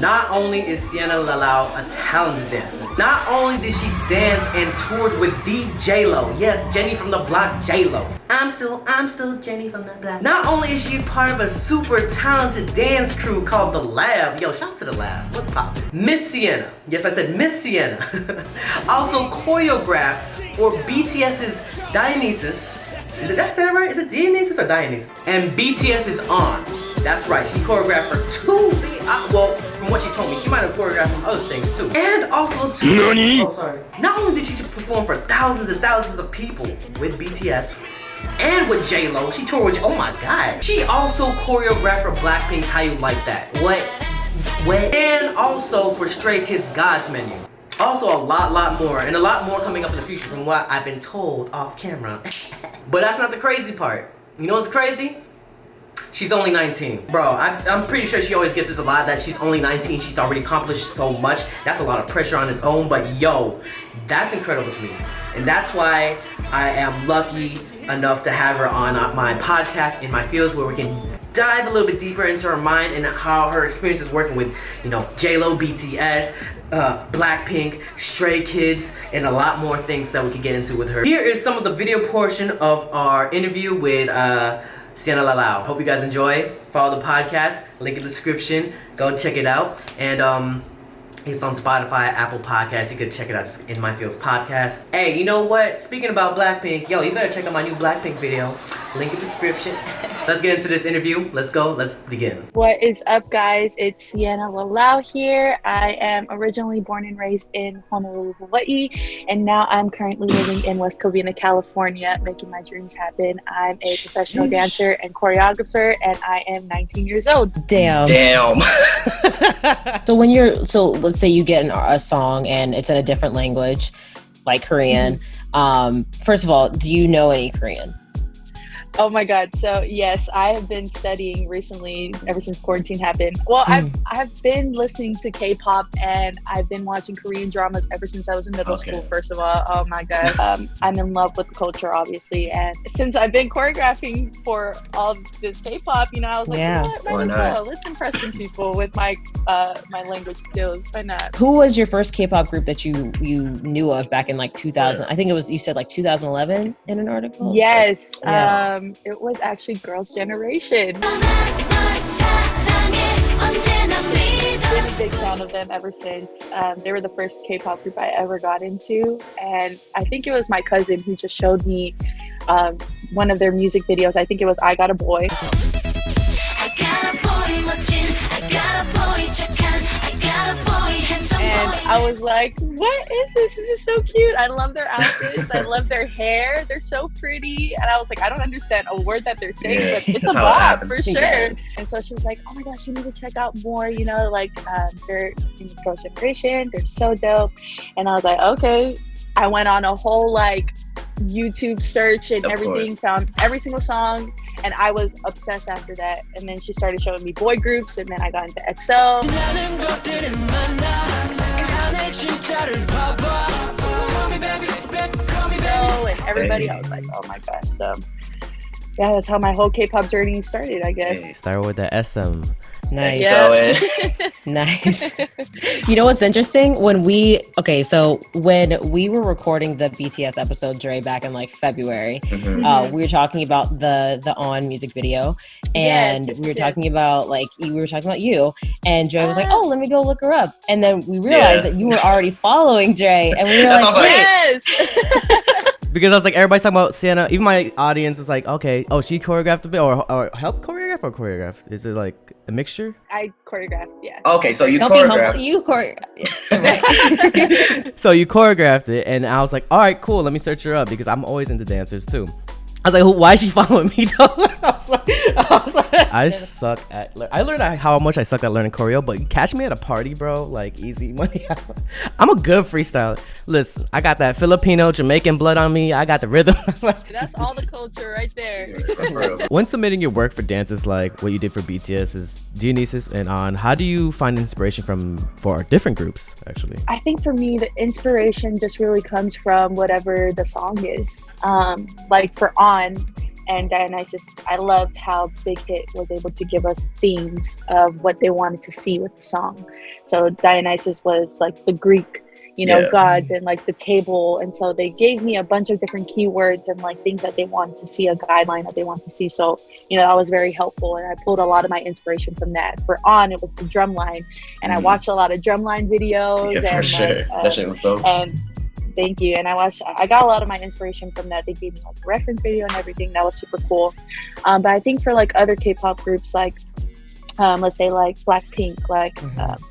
Not only is Sienna Lalau a talented dancer, not only did she dance and toured with the J-Lo, yes, Jenny from the block J-Lo. I'm still Jenny from the block. Not only is she part of a super talented dance crew called The Lab. Yo, shout out to The Lab. What's poppin'? Miss Sienna. Yes, I said Miss Sienna. Also choreographed for BTS's Dionysus. Did I say that right? Is it Dionysus or Dionysus? And BTS is On. That's right, she choreographed for two, well, from what she told me, she might have choreographed from other things too. And also not only did she perform for thousands and thousands of people with BTS and with J-Lo, she toured with, oh my god. She also choreographed for Blackpink's How You Like That. What? And also for Stray Kids' God's Menu. Also a lot more, and a lot more coming up in the future from what I've been told off camera. But that's not the crazy part. You know what's crazy? She's only 19. Bro, I'm pretty sure she always gets this a lot, that she's only 19, she's already accomplished so much. That's a lot of pressure on its own, but yo, that's incredible to me. And that's why I am lucky enough to have her on my podcast, In My Fields, where we can dive a little bit deeper into her mind and how her experience is working with, you know, J-Lo, BTS, Blackpink, Stray Kids, and a lot more things that we could get into with her. Here is some of the video portion of our interview with Sienna Lalau. Hope you guys enjoy. Follow the podcast, link in the description. Go check it out. And it's on Spotify, Apple Podcasts. You could check it out, just In My Fields Podcast. Hey, you know what? Speaking about Blackpink, yo, you better check out my new Blackpink video. Link in the description. Let's get into this interview. Let's go. Let's begin. What is up, guys? It's Sienna Lalau here. I am originally born and raised in Honolulu, Hawaii, and now I'm currently living in West Covina, California, making my dreams happen. I'm a professional dancer and choreographer, and I am 19 years old. Damn. So let's say you get a song and it's in a different language, like Korean. First of all, do you know any Korean? Oh my God. So yes, I have been studying recently ever since quarantine happened. Well, I've been listening to K-pop and I've been watching Korean dramas ever since I was in middle school, first of all. Oh my God. I'm in love with the culture, obviously. And since I've been choreographing for all this K-pop, you know, I was like, yeah, might as well. Let's impress some people with my my language skills. Why not? Who was your first K-pop group that you knew of back in like 2000? I think it was, you said like 2011 in an article? Yes. It was actually Girls' Generation. Been a big fan of them ever since. They were the first K-pop group I ever got into, and I think it was my cousin who just showed me one of their music videos. I think it was I Got a Boy. And I was like, what is this? This is so cute. I love their outfits. I love their hair. They're so pretty. And I was like, I don't understand a word that they're saying, but it's a bop for sure. And so she was like, oh my gosh, you need to check out more, you know, like they're in this Girls' Generation. They're so dope. And I was like, okay. I went on a whole like YouTube search and everything, found every single song, and I was obsessed after that. And then she started showing me boy groups, and then I got into EXO. And everybody, I was like, oh my gosh. So yeah, that's how my whole K-pop journey started, I guess. Hey, start with the SM. Nice. Yeah. Nice. You know what's interesting? When we were recording the BTS episode, Dre, back in like February, we were talking about the On music video, and we were talking about you, and Dre was like, oh, let me go look her up. And then we realized that you were already following Dre, and we were like, yes. Because I was like, everybody's talking about Sienna. Even my audience was like, okay, oh, she choreographed a bit, or helped choreograph or choreographed? Is it like a mixture? I choreographed, yeah. Okay, so you choreographed. You choreographed. So you choreographed it, and I was like, all right, cool. Let me search her up because I'm always into dancers too. I was like, why is she following me though? I suck at. I learned how much I suck at learning choreo, but catch me at a party, bro. Like easy money. I'm a good freestyler. Listen, I got that Filipino Jamaican blood on me. I got the rhythm. That's all the culture right there. When submitting your work for dances like what you did for BTS is Dionysus and On, how do you find inspiration for different groups actually? I think for me, the inspiration just really comes from whatever the song is. Like for On, And Dionysus, I loved how Big Hit was able to give us themes of what they wanted to see with the song. So Dionysus was like the Greek, gods, and like the table. And so they gave me a bunch of different keywords and like things that they wanted to see, a guideline that they wanted to see. So, that was very helpful. And I pulled a lot of my inspiration from that. For On, it was the drumline. And I watched a lot of drumline videos. Yeah, for sure. That shit was dope. And thank you. And I got a lot of my inspiration from that. They gave me like a reference video and everything. That was super cool. But I think for like other K-pop groups, like let's say like Blackpink,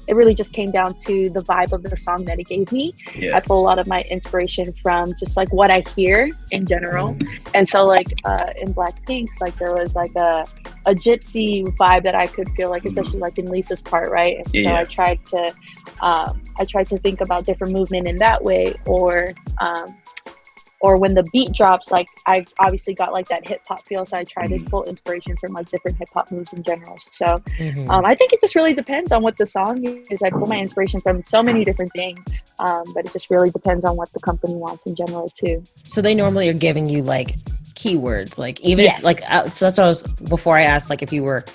it really just came down to the vibe of the song that it gave me. I pull a lot of my inspiration from just like what I hear in general. And so like in Blackpink's, like there was like a gypsy vibe that I could feel, like especially like in Lisa's part, right? And so I tried to think about different movement in that way, or when the beat drops, like I obviously got like that hip hop feel, so I try to pull inspiration from like different hip hop moves in general. So I think it just really depends on what the song is. I pull my inspiration from so many different things, but it just really depends on what the company wants in general too. So they normally are giving you like keywords, like even like so that's what I was before I asked like if you were.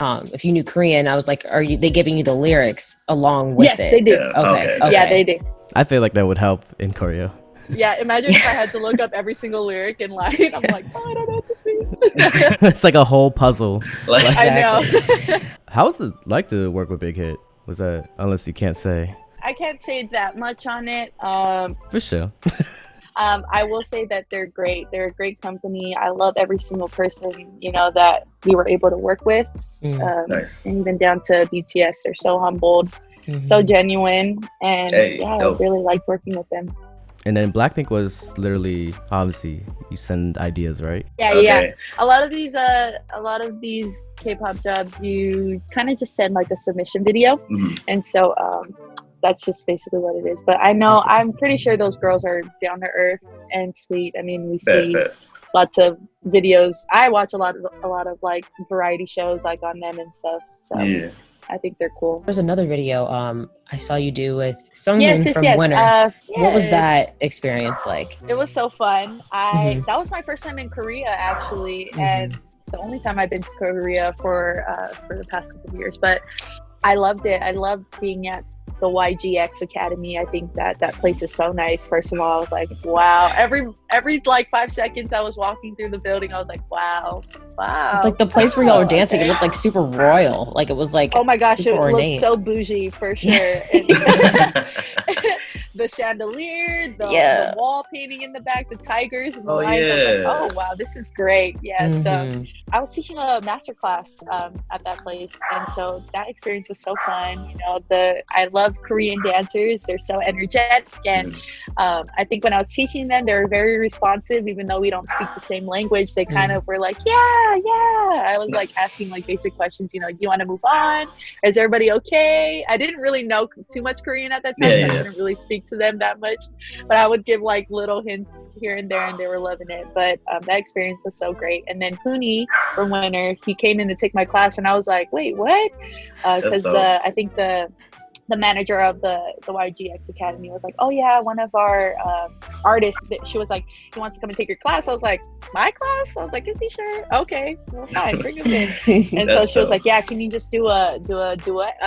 If you knew Korean, I was like, are they giving you the lyrics along with it? Yes, they do. Okay. Yeah, they do. I feel like that would help in Korea. Yeah, imagine if I had to look up every single lyric in line. I'm like, I don't know what this means. It's like a whole puzzle. I know. How was it like to work with Big Hit? Was that, unless you can't say? I can't say that much on it. For sure. I will say that they're great. They're a great company. I love every single person, that we were able to work with. Nice. And even down to BTS, they're so humbled, so genuine. And dope. I really liked working with them. And then Blackpink was literally, obviously, you send ideas, right? Yeah. A lot of these K-pop jobs, you kind of just send like a submission video, and so that's just basically what it is. But I'm pretty sure those girls are down to earth and sweet. I mean, we see lots of videos. I watch a lot of like variety shows like on them and stuff. So I think they're cool. There's another video I saw you do with Sunghoon from Winner. What was that experience like? It was so fun. That was my first time in Korea actually, and the only time I've been to Korea for the past couple of years. But I loved it. I loved being at the YGX Academy. I think that place is so nice. First of all, I was like, wow. Every like 5 seconds I was walking through the building, I was like, wow. Like the place where y'all were dancing, it looked like super royal. Like it was like, oh my gosh, it ornate. Looked so bougie for sure. The chandelier, the wall painting in the back, the tigers and the lions. I was like, oh wow, this is great. So I was teaching a master class at that place, and so that experience was so fun. I love Korean dancers. They're so energetic, and I think when I was teaching them, they were very responsive, even though we don't speak the same language. They kind of were like, I was like asking like basic questions, do you want to move on? Is everybody okay? I didn't really know too much Korean at that time, so I didn't really speak to them that much, but I would give like little hints here and there, and they were loving it. But that experience was so great. And then Pooney from Winner, he came in to take my class, and I was like, wait, what? Because I think the manager of the YGX Academy was like, oh yeah, one of our artists, she was like, he wants to come and take your class. I was like, my class? I was like, is he sure? Okay, well fine, bring him in. And so she was like, yeah, can you just do a duet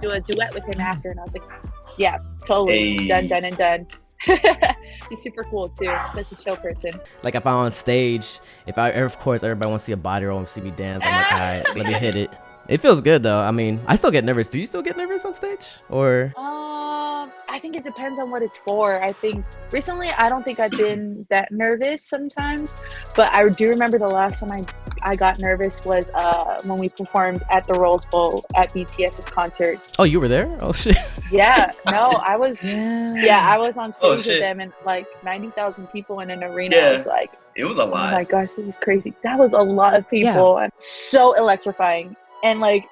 with him after? And I was like, yeah, totally. Done and done. He's super cool too. Such a chill person. Like if I'm on stage, of course everybody wants to see a body roll and see me dance. I'm like, all right, let me hit it. It feels good though. I mean, I still get nervous. Do you still get nervous on stage? Or I think it depends on what it's for. I think recently I don't think I've been that nervous sometimes, but I do remember the last time I got nervous was when we performed at the Rose Bowl at BTS's concert. Oh, you were there? Oh shit. Yeah, no, I was I was on stage with them, and like 90,000 people in an arena. I was like, it was a lot. Oh my gosh, this is crazy. That was a lot of people. And so electrifying. And like,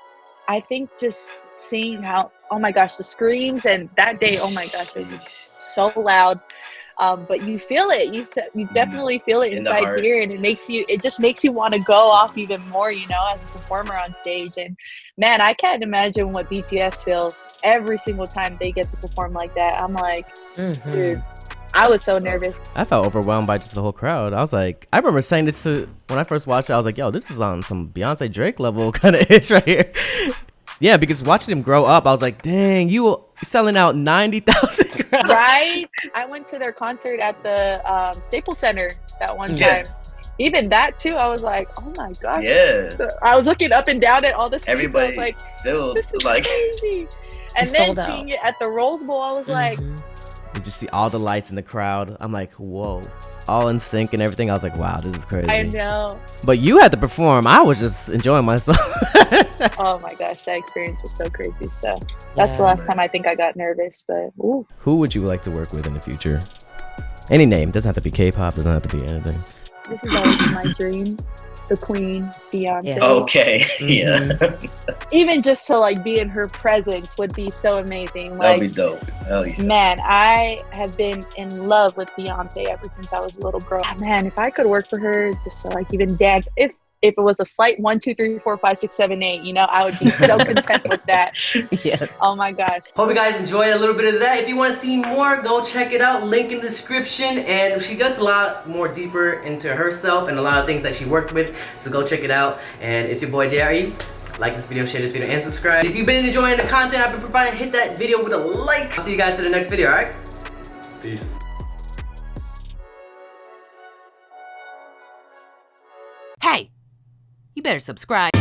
I think just seeing how, oh my gosh, the screams, and that day, oh my gosh, it was so loud. But you feel it. You definitely feel it inside here, and it just makes you want to go off even more, as a performer on stage. And man, I can't imagine what BTS feels every single time they get to perform like that. I'm like, dude, I was so nervous. I felt overwhelmed by just the whole crowd. I was like, I remember saying this to when I first watched it. I was like, yo, this is on some Beyonce Drake level kind of ish right here. Yeah, because watching him grow up, I was like, dang, you selling out 90,000 crowds. Right? I went to their concert at the Staples Center that one time. Even that too, I was like, oh my gosh. Yeah. So I was looking up and down at all the seats. Everybody I was like, still this is like crazy. And then seeing it at the Rose Bowl, I was like, you just see all the lights in the crowd. I'm like, whoa, all in sync and everything. I was like, wow, this is crazy. I know. But you had to perform. I was just enjoying myself. Oh my gosh, that experience was so crazy. So that's the last time I think I got nervous. But ooh. Who would you like to work with in the future? Any name. Doesn't have to be K-pop. Doesn't have to be anything. This is always my dream. The Queen, Beyonce. Yeah. Okay. Yeah. Even just to like be in her presence would be so amazing. That'd Like, be dope. Hell yeah. man, I have been in love with Beyonce ever since I was a little girl. Man, if I could work for her, just to like even dance, if it was a slight 1, 2, 3, 4, 5, 6, 7, 8, you know, I would be so content with that. Yes. Oh my gosh. Hope you guys enjoyed a little bit of that. If you want to see more, go check it out. Link in the description. And she gets a lot more deeper into herself and a lot of things that she worked with. So go check it out. And it's your boy JRE. Like this video, share this video, and subscribe. If you've been enjoying the content I've been providing, hit that video with a like. I'll see you guys in the next video, alright? Peace. Hey, you better subscribe.